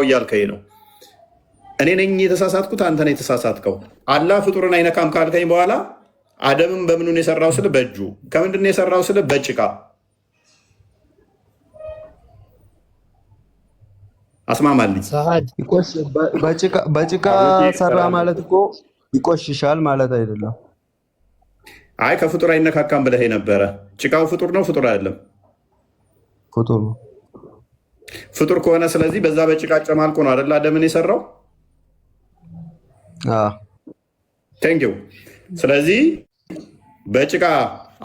እያልከኝ ነው። እኔ ነኝ የተሳሳትኩት፣ አንተ ነህ የተሳሳትከው። አላህ ፍጡርን አይነካም ካልከኝ በኋላ አደምም በምኑን የሰራው ስለ በእጁ ከምንድን ነው የሰራው ስለ በጭቃ አስማማልኝ። በጭቃ ሰራ ማለት እኮ ይቆሽሻል ማለት አይደለም። አይ ከፍጡር አይነካካም ብለህ ነበረ። ጭቃው ፍጡር ነው ፍጡር አይደለም? ፍጡር ነው። ፍጡር ከሆነ ስለዚህ በዛ በጭቃ ጨማልቆ ነው አይደል አደምን የሰራው? ቴንኪው። ስለዚህ በጭቃ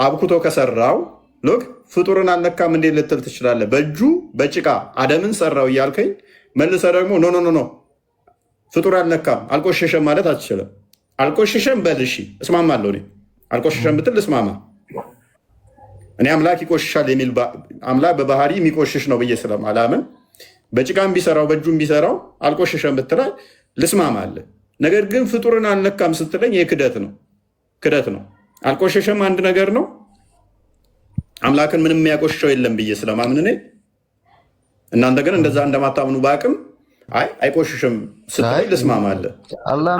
አብኩቶ ከሰራው ሎክ ፍጡርን አልነካም እንዴት ልትል ትችላለህ? በእጁ በጭቃ አደምን ሰራው እያልከኝ መልሰ ደግሞ ኖ ፍጡር አልነካም አልቆሸሸም ማለት አትችልም። አልቆሸሸም በል እሺ እስማማለሁ። እኔ አልቆሸሸም ብትል እስማማ። እኔ አምላክ ይቆሽሻል የሚል አምላክ በባህሪ የሚቆሽሽ ነው ብዬ ስለማላምን በጭቃም ቢሰራው በእጁም ቢሰራው አልቆሸሸም ብትል ልስማማ አለ። ነገር ግን ፍጡርን አልነካም ስትለኝ የክደት ነው። አልቆሸሸም አንድ ነገር ነው። አምላክን ምንም የሚያቆሽሸው የለም ብዬ ስለማምን እኔ እናንተ ግን እንደዛ እንደማታምኑ በአቅም አይቆሽሽም ስትለኝ ልስማማ አለ።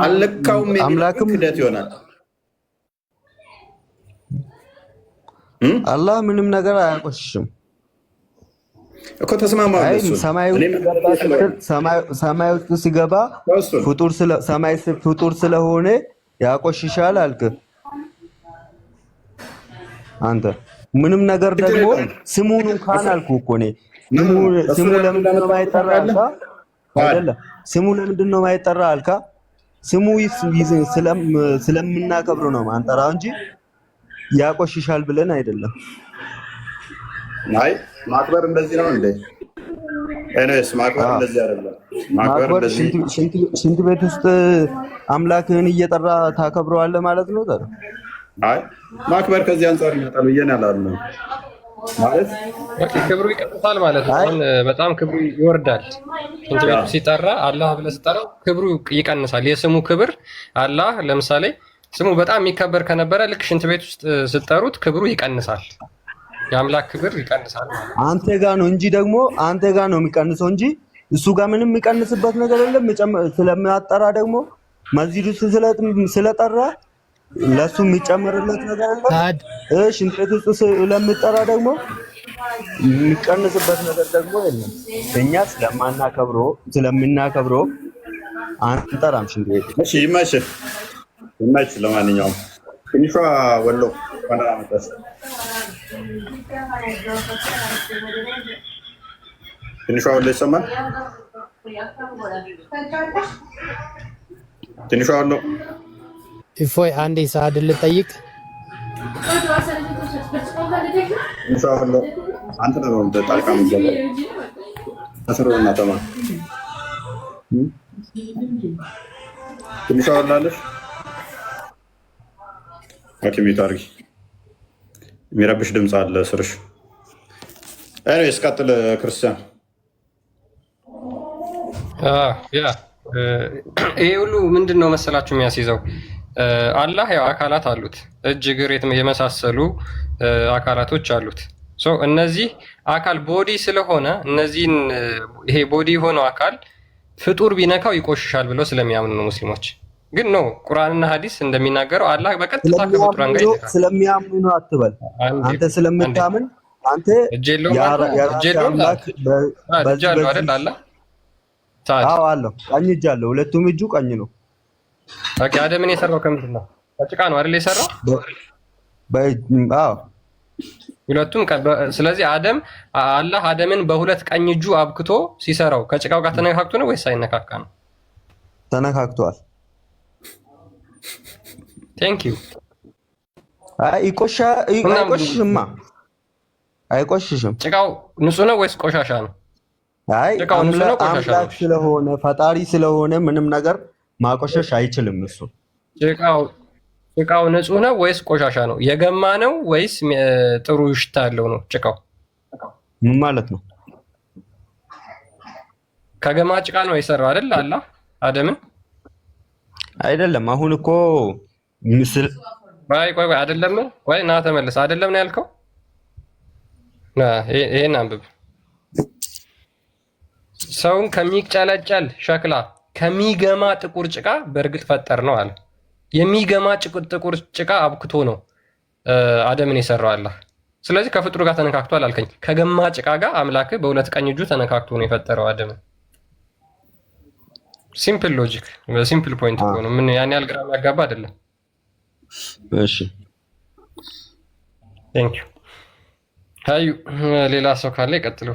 አልነካውም የሚል ክደት ይሆናል። አላህ ምንም ነገር አያቆሽሽም እኮ ተስማማ። ሰማይ ውስጥ ሲገባ ፍጡር ስለሆነ ያቆሽሻል አልክ አንተ። ምንም ነገር ደግሞ ስሙን እንኳን አልኩ እኮ እኔ ስሙ ለምንድን ነው የማይጠራ አልካ አይደለም? ስሙ ለምንድን ነው የማይጠራ አልካ? ስሙ ስለምናከብር ነው ማንጠራው እንጂ ያቆሽሻል ብለን አይደለም። አይ ማክበር እንደዚህ ነው እንዴ? እኔስ ማክበር እንደዚህ አይደለም። ማክበር እንደዚህ ሽንት ቤት ውስጥ አምላክህን እየጠራ ታከብረዋለህ ማለት ነው። አይ ማክበር ከዚህ አንፃር ይመጣል ብዬ አላልኩም። ማለት ክብሩ ይቀጥታል ማለት ነው። አሁን በጣም ክብሩ ይወርዳል። ሽንት ቤቱ ሲጠራ አላህ ብለህ ስጠራው ክብሩ ይቀንሳል። የስሙ ክብር አላህ ለምሳሌ ስሙ በጣም የሚከበር ከነበረ ልክ ሽንት ቤት ውስጥ ስጠሩት ክብሩ ይቀንሳል። የአምላክ ክብር ይቀንሳል ማለት ነው። አንተ ጋር ነው እንጂ ደግሞ አንተ ጋር ነው የሚቀንሰው እንጂ እሱ ጋር ምንም የሚቀንስበት ነገር የለም። ስለማያጠራ ደግሞ መስጂድ ውስጥ ስለጠራ ለሱ የሚጨምርለት ነገር የለም። ሽንት ቤት ውስጥ ስለምጠራ ደግሞ የሚቀንስበት ነገር ደግሞ የለም። እኛ ስለምናከብረው አንጠራም ሽንት ቤት። እሺ ይመችህ። ለማንኛውም ትንሿ ወሎ ዋና መጣስ ትንሿ ወሎ ይሰማል። ትንሿ ወሎ እፎይ አንዴ ሰዓት ልጠይቅ። ትንሿ ወሎ አንተ ነው ጣልቃ ምትገባው አስሮና ተማ ትንሿ ወሎ አለሽ ሐኪሚት አድርጊ። የሚረብሽ ድምፅ አለ ስርሽ። ኤኒዌይስ ቀጥል ክርስቲያን። ይሄ ሁሉ ምንድን ነው መሰላችሁ የሚያስይዘው? አላህ ያው አካላት አሉት፣ እጅ እግር የመሳሰሉ አካላቶች አሉት። እነዚህ አካል ቦዲ ስለሆነ እነዚህን ይሄ ቦዲ የሆነው አካል ፍጡር ቢነካው ይቆሽሻል ብለው ስለሚያምኑ ነው ሙስሊሞች። ግን ነው ቁርአንና ሐዲስ እንደሚናገረው አላህ በቀጥታ ከፍጡራን ጋር ይተካል። ስለሚያምኑ ነው አትበል። አንተ ስለምታምን አንተ እጄለው አይደል አላህ አለው ቀኝ እጅ አለው። ሁለቱም እጁ ቀኝ ነው። ኦኬ አደምን የሰራው ከምንድን ነው? ከጭቃ ነው አይደል የሰራው? ሁለቱም። ስለዚህ አላህ አደምን በሁለት ቀኝ እጁ አብክቶ ሲሰራው ከጭቃው ጋር ተነካክቶ ነው ወይስ አይነካካ ነው? ተነካክቷል። ቴንክ ዩ። አይቆሽሽም። ጭቃው ንጹህ ነው ወይስ ቆሻሻ ነው? ጭቃው ንጹህ ነው ቆሻሻ ነው? ስለሆነ ፈጣሪ ስለሆነ ምንም ነገር ማቆሸሽ አይችልም። እሱ ጭቃው ንጹህ ነው ወይስ ቆሻሻ ነው? የገማ ነው ወይስ ጥሩ ሽታ ያለው ነው? ጭቃው ምን ማለት ነው? ከገማ ጭቃ ነው የሰራው አይደል አላህ አደምን? አይደለም። አሁን እኮ ምስል ቆይ አይደለም ወይ ና ተመለስ። አይደለም ነው ያልከው? ይሄን አንብብ። ሰውን ከሚጨለጨል ሸክላ ከሚገማ ጥቁር ጭቃ በእርግጥ ፈጠር ነው አለ። የሚገማ ጥቁር ጭቃ አብክቶ ነው አደምን የሰራው አላህ። ስለዚህ ከፍጡር ጋር ተነካክቷል አልከኝ። ከገማ ጭቃ ጋር አምላክ በሁለት ቀኝ እጁ ተነካክቶ ነው የፈጠረው አደምን። ሲምፕል ሎጂክ፣ ሲምፕል ፖይንት ነው። ምን ያን ያህል ግራ የሚያጋባ አይደለም። እሺ ቴንክ ዩ። አዩ ሌላ ሰው ካለ ይቀጥሉ።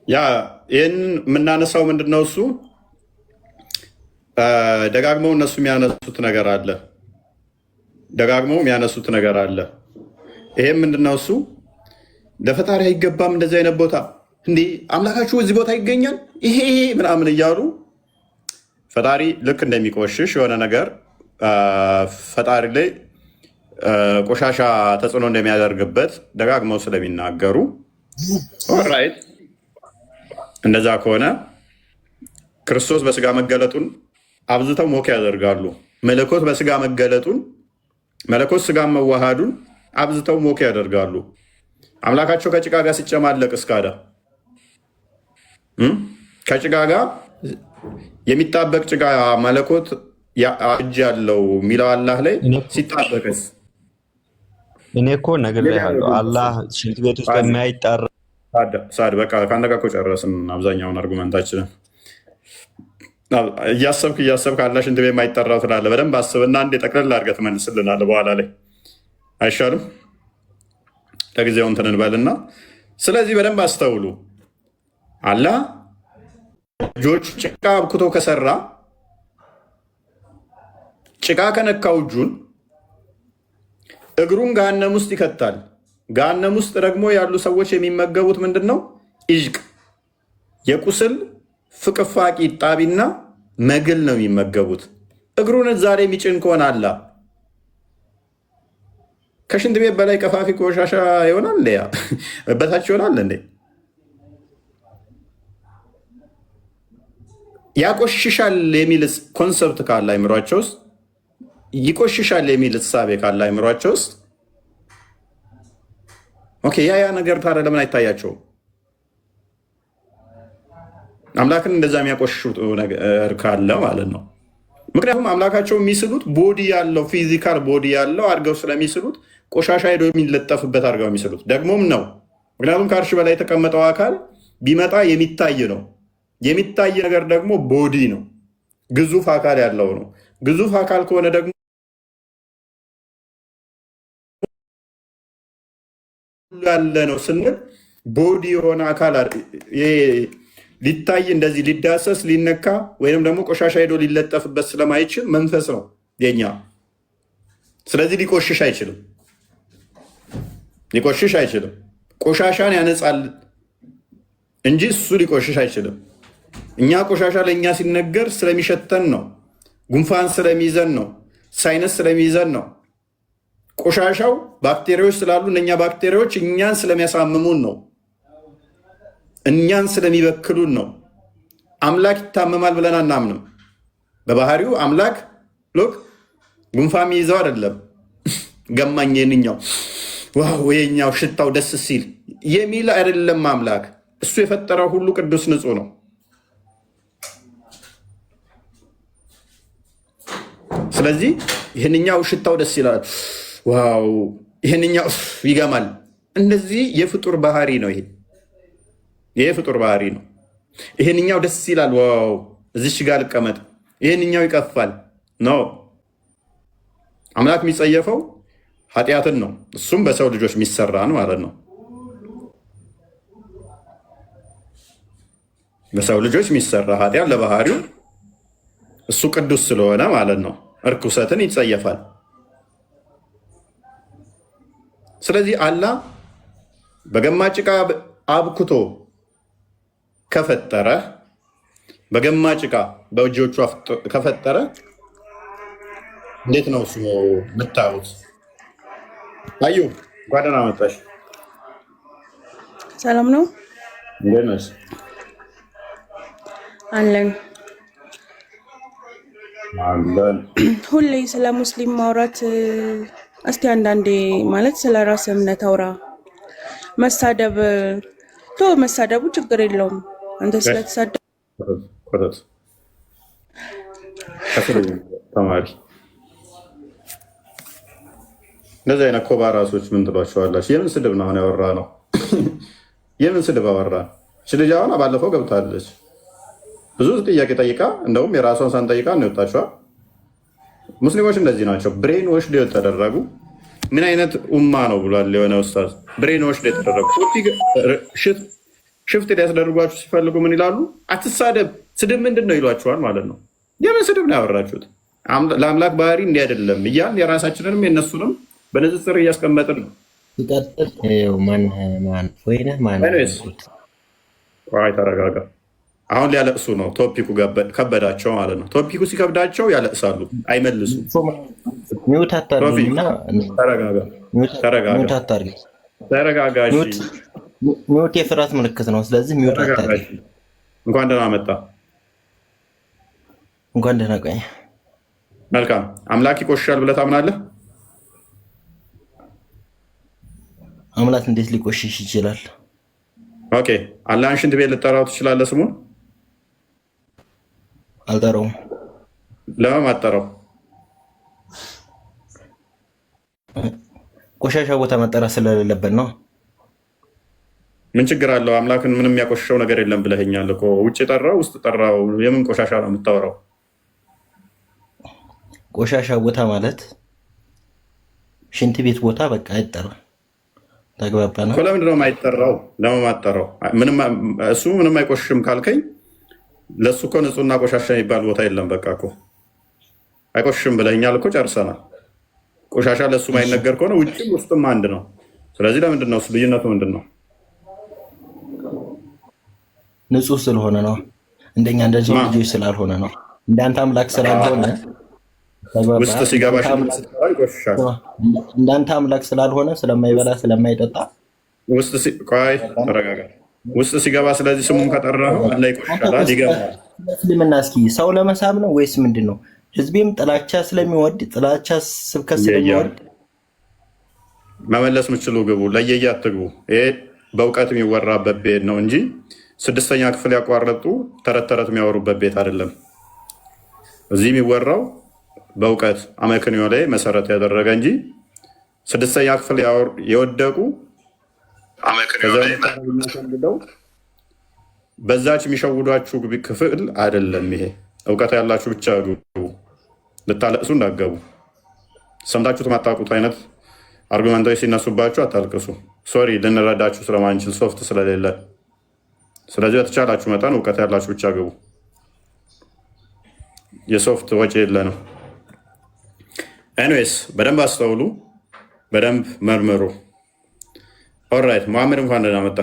ያ ይህን የምናነሳው ምንድነው? እሱ ደጋግመው እነሱ የሚያነሱት ነገር አለ። ይሄም ምንድነው? እሱ ለፈጣሪ አይገባም እንደዚህ አይነት ቦታ እንዲህ አምላካችሁ እዚህ ቦታ ይገኛል ይሄ ምናምን እያሉ ፈጣሪ ልክ እንደሚቆሽሽ የሆነ ነገር ፈጣሪ ላይ ቆሻሻ ተጽዕኖ እንደሚያደርግበት ደጋግመው ስለሚናገሩ ኦልራይት፣ እንደዛ ከሆነ ክርስቶስ በስጋ መገለጡን አብዝተው ሞክ ያደርጋሉ። መለኮት በስጋ መገለጡን፣ መለኮት ስጋ መዋሃዱን አብዝተው ሞክ ያደርጋሉ። አምላካቸው ከጭቃ ጋር ሲጨማለቅ እስካዳ ከጭቃ ጋር የሚጣበቅ ጭቃ መለኮት እጅ ያለው የሚለው አላህ ላይ ሲጣበቅስ? እኔ እኮ ነግሬሃለሁ። አላህ ሽንት ቤት ውስጥ የማይጠራ ሳድ በቃ ከአንተ ጋር እኮ ጨረስን አብዛኛውን አርጉመንታችንን። እያሰብክ አላህ ሽንት ቤት የማይጠራው ትላለህ። በደንብ አስብና አንዴ ጠቅልል አድርገህ ትመልስልናለህ በኋላ ላይ አይሻልም? ለጊዜው እንትን እንበልና ስለዚህ በደንብ አስተውሉ። አላህ እጆቹ ጭቃ አብክቶ ከሰራ ጭቃ ከነካው እጁን እግሩን ገሃነም ውስጥ ይከታል። ገሃነም ውስጥ ደግሞ ያሉ ሰዎች የሚመገቡት ምንድን ነው? ኢዥቅ የቁስል ፍቅፋቂ ጣቢና መግል ነው የሚመገቡት። እግሩን እዛ ላይ የሚጭን ከሆነ አላህ ከሽንት ቤት በላይ ቀፋፊ ቆሻሻ ይሆናል፣ ያ በታች ይሆናል እንዴ? ያቆሽሻል የሚል ኮንሰፕት ካለ አይምሯቸው ውስጥ ይቆሽሻል የሚል እሳቤ ካለ አይምሯቸው ውስጥ ኦኬ፣ ያ ነገር ታዲያ ለምን አይታያቸውም? አምላክን እንደዛ የሚያቆሽሹ ነገር ካለ ማለት ነው። ምክንያቱም አምላካቸው የሚስሉት ቦዲ ያለው ፊዚካል ቦዲ ያለው አድርገው ስለሚስሉት ቆሻሻ ሄዶ የሚለጠፍበት አድርገው የሚስሉት ደግሞም ነው። ምክንያቱም ከአርሽ በላይ የተቀመጠው አካል ቢመጣ የሚታይ ነው። የሚታይ ነገር ደግሞ ቦዲ ነው፣ ግዙፍ አካል ያለው ነው። ግዙፍ አካል ከሆነ ደግሞ ያለ ነው ስንል ቦዲ የሆነ አካል ሊታይ እንደዚህ ሊዳሰስ ሊነካ ወይንም ደግሞ ቆሻሻ ሄዶ ሊለጠፍበት ስለማይችል መንፈስ ነው የኛ። ስለዚህ ሊቆሽሽ አይችልም። ቆሻሻን ያነጻል እንጂ እሱ ሊቆሽሽ አይችልም። እኛ ቆሻሻ ለእኛ ሲነገር ስለሚሸተን ነው። ጉንፋን ስለሚይዘን ነው። ሳይነስ ስለሚይዘን ነው። ቆሻሻው ባክቴሪያዎች ስላሉ እነኛ ባክቴሪያዎች እኛን ስለሚያሳምሙን ነው። እኛን ስለሚበክሉን ነው። አምላክ ይታመማል ብለን አናምንም። በባህሪው አምላክ ሎክ ጉንፋን የሚይዘው አይደለም። ገማኝ የንኛው ዋው የኛው ሽታው ደስ ሲል የሚል አይደለም አምላክ። እሱ የፈጠረው ሁሉ ቅዱስ ንጹህ ነው። ስለዚህ ይህንኛው ሽታው ደስ ይላል፣ ዋው ይህንኛው ይገማል። እንደዚህ የፍጡር ባህሪ ነው። ይሄ ፍጡር ባህሪ ነው። ይህንኛው ደስ ይላል፣ ዋው እዚች ጋር ልቀመጥ፣ ይህንኛው ይቀፋል ነው። አምላክ የሚጸየፈው ኃጢአትን ነው። እሱም በሰው ልጆች የሚሰራን ማለት ነው። በሰው ልጆች የሚሰራ ኃጢአት ለባህሪው እሱ ቅዱስ ስለሆነ ማለት ነው እርኩሰትን ይጸየፋል። ስለዚህ አላህ በገማ ጭቃ አብክቶ ከፈጠረ፣ በገማ ጭቃ በእጆቹ ከፈጠረ እንዴት ነው እሱ የምታዩት? አዩ ጓደና መጣሽ። ሰላም ነው እንዴት ነሽ? አለን። ሁሌ ስለ ሙስሊም ማውራት እስቲ አንዳንዴ ማለት ስለ ራስ እምነት አውራ። መሳደብ ቶ መሳደቡ ችግር የለውም። አንተ ስለተሳደብ ቆረጥ ተማሪ እንደዚህ አይነት ኮባ ራሶች ምን ትሏቸዋላችሁ? የምን ስድብ ነው አሁን ያወራ ነው? የምን ስድብ አወራ? እች ልጅ አሁን ባለፈው ገብታለች ብዙ ጥያቄ ጠይቃ፣ እንደውም የራሷን ሳንጠይቃ ነው የወጣችዋ። ሙስሊሞች እንደዚህ ናቸው። ብሬን ወሽ የተደረጉ ምን አይነት ኡማ ነው ብሏል የሆነ ኡስታዝ። ብሬን ወሽ የተደረጉ ሽፍት ሊያስደርጓችሁ ሲፈልጉ ምን ይላሉ? አትሳደብ፣ ስድብ ምንድን ነው ይሏችኋል ማለት ነው። የምን ስድብ ነው ያወራችሁት? ለአምላክ ባህሪ እንዲህ አይደለም እያልን የራሳችንንም የነሱንም በንጽጽር እያስቀመጥን ነው። ተረጋጋ። አሁን ሊያለቅሱ ነው። ቶፒኩ ከበዳቸው ማለት ነው። ቶፒኩ ሲከብዳቸው ያለቅሳሉ፣ አይመልሱም። ተረጋጋ። ሚውት የፍርሃት ምልክት ነው። ስለዚህ ሚውት አታድርግ። እንኳን ደህና መጣ። እንኳን ደህና ቆይ። መልካም። አምላክ ይቆሻል ብለህ ታምናለህ? አምላክ እንዴት ሊቆሽሽ ይችላል? ኦኬ። አላህን ሽንት ቤት ልጠራው ትችላለህ? ስሙን አልጠራውም። ለምን አትጠራው? ቆሻሻ ቦታ መጠራት ስለሌለበት ነው። ምን ችግር አለው? አምላክን ምንም የሚያቆሽሸው ነገር የለም ብለኸኛል እኮ። ውጭ ጠራው፣ ውስጥ ጠራው፣ የምን ቆሻሻ ነው የምታወራው? ቆሻሻ ቦታ ማለት ሽንት ቤት ቦታ በቃ አይጠራም። ተግባባን? ለምንድን ነው የማይጠራው? ለምን ማጠራው? እሱ ምንም አይቆሽሽም ካልከኝ ለእሱ እኮ ንጹህና ቆሻሻ የሚባል ቦታ የለም። በቃ እኮ አይቆሽሽም ብለኸኛል እኮ ጨርሰናል። ቆሻሻ ለእሱ ማይነገር ከሆነ ውጭም ውስጥም አንድ ነው። ስለዚህ ለምንድን ነው እሱ? ልዩነቱ ምንድን ነው? ንጹህ ስለሆነ ነው። እንደኛ እንደዚህ ልጆች ስላልሆነ ነው። እንዳንተ አምላክ ስላልሆነ ውስጥ ሲገባ ይቆሽሻል። እንዳንተ አምላክ ስላልሆነ ስለማይበላ ስለማይጠጣ ተረጋጋ። ውስጥ ሲገባ ስለዚህ ስሙን ከጠራኸው አላህ ይቆሽሻል፣ ይገባል። እስልምና እስኪ ሰው ለመሳብ ነው ወይስ ምንድን ነው? ህዝቤም ጥላቻ ስለሚወድ ጥላቻ ስብከት ስለሚወድ መመለስ የምችሉ ግቡ፣ ለየየ አትግቡ። ይሄ በእውቀት የሚወራበት ቤት ነው እንጂ 6ኛ ክፍል ያቋረጡ ተረት ተረት የሚያወሩበት ቤት አይደለም። እዚህ የሚወራው በእውቀት አመክንዮ ላይ መሰረት ያደረገ እንጂ 6ኛ ክፍል የወደቁ በዛች የሚሸውዷችሁ ክፍል አይደለም። ይሄ እውቀት ያላችሁ ብቻ ግቡ፣ ልታለቅሱ እንዳገቡ። ሰምታችሁት ማታውቁት አይነት አርጉመንቶች ሲነሱባችሁ አታልቅሱ። ሶሪ ልንረዳችሁ ስለማንችል ሶፍት ስለሌለ። ስለዚህ በተቻላችሁ መጠን እውቀት ያላችሁ ብቻ ግቡ። የሶፍት ወጪ የለንም። ኤኒዌይስ በደንብ አስተውሉ፣ በደንብ መርምሩ። ኦልራይት መሐመድ እንኳን ደህና መጣ።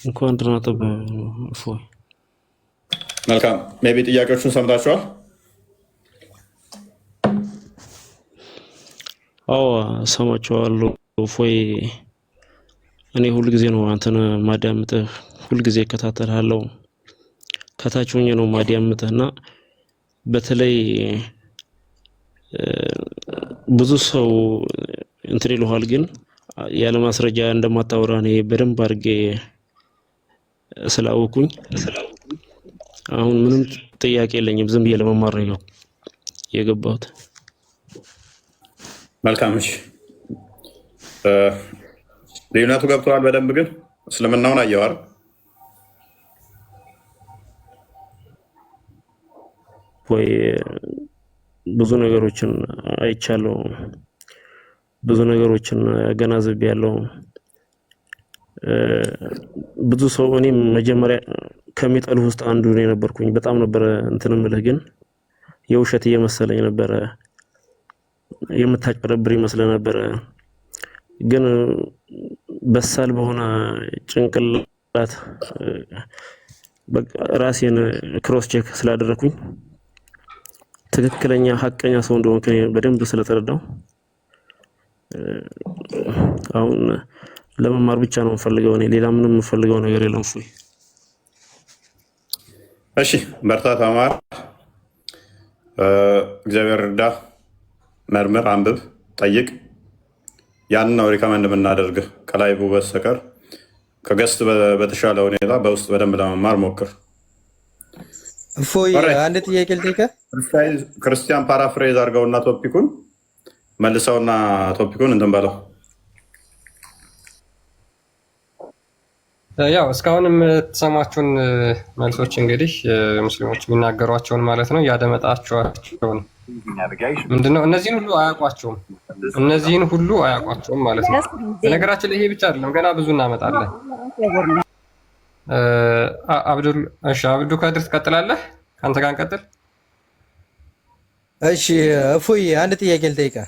እንኳን ደህና ጠበቅ። መልካም። ሜይ ቢ ጥያቄዎቹን ሰምታችኋል? አዎ ሰማችኋለሁ። እፎይ እኔ ሁልጊዜ ነው አንተን ማዳምጥህ፣ ሁልጊዜ እከታተልሃለሁ። ከታች ሆኜ ነው ማዳምጥህና በተለይ ብዙ ሰው እንትን ይልሃል፣ ግን ያለ ማስረጃ እንደማታወራ እኔ በደንብ አድርጌ ስላወኩኝ አሁን ምንም ጥያቄ የለኝም። ዝም ብዬ ለመማር ነው የገባሁት። መልካም። እሺ ልዩነቱ ገብተዋል በደንብ ግን እስልምናውን አየዋል። ወይ ብዙ ነገሮችን አይቻለሁ፣ ብዙ ነገሮችን አገናዝቤያለሁ። ብዙ ሰው እኔም መጀመሪያ ከሚጠሉ ውስጥ አንዱ ነው የነበርኩኝ። በጣም ነበር እንትን ምልህ፣ ግን የውሸት እየመሰለኝ ነበረ፣ የምታጭበረብር ይመስል ነበረ። ግን በሳል በሆነ ጭንቅላት በቃ ራሴን ክሮስ ቼክ ስላደረኩኝ ትክክለኛ ሀቀኛ ሰው እንደሆንኩ በደንብ ስለተረዳው አሁን ለመማር ብቻ ነው የምፈልገው። እኔ ሌላ ምንም የምፈልገው ነገር የለም። እሺ በርታ፣ ተማር፣ እግዚአብሔር እርዳ፣ መርምር፣ አንብብ፣ ጠይቅ። ያንን ነው ሪከመንድ የምናደርግህ ከላይቡ በስተቀር ከገስት በተሻለ ሁኔታ በውስጥ በደንብ ለመማር ሞክር። እፎይ አንድ ጥያቄ ልጠይቅህ። ክርስቲያን ፓራፍሬዝ አድርገውና ቶፒኩን መልሰውና ቶፒኩን እንትን በለው። ያው እስካሁን የምትሰሟቸውን መልሶች እንግዲህ ሙስሊሞች የሚናገሯቸውን ማለት ነው እያደመጣችኋቸውን ምንድነው እነዚህን ሁሉ አያውቋቸውም ማለት ነው። በነገራችን ላይ ይሄ ብቻ አይደለም፣ ገና ብዙ እናመጣለን። አብዱ ካድር ትቀጥላለህ? ከአንተ ጋር እንቀጥል። እሺ እፎይ አንድ ጥያቄ ልጠይቅህ።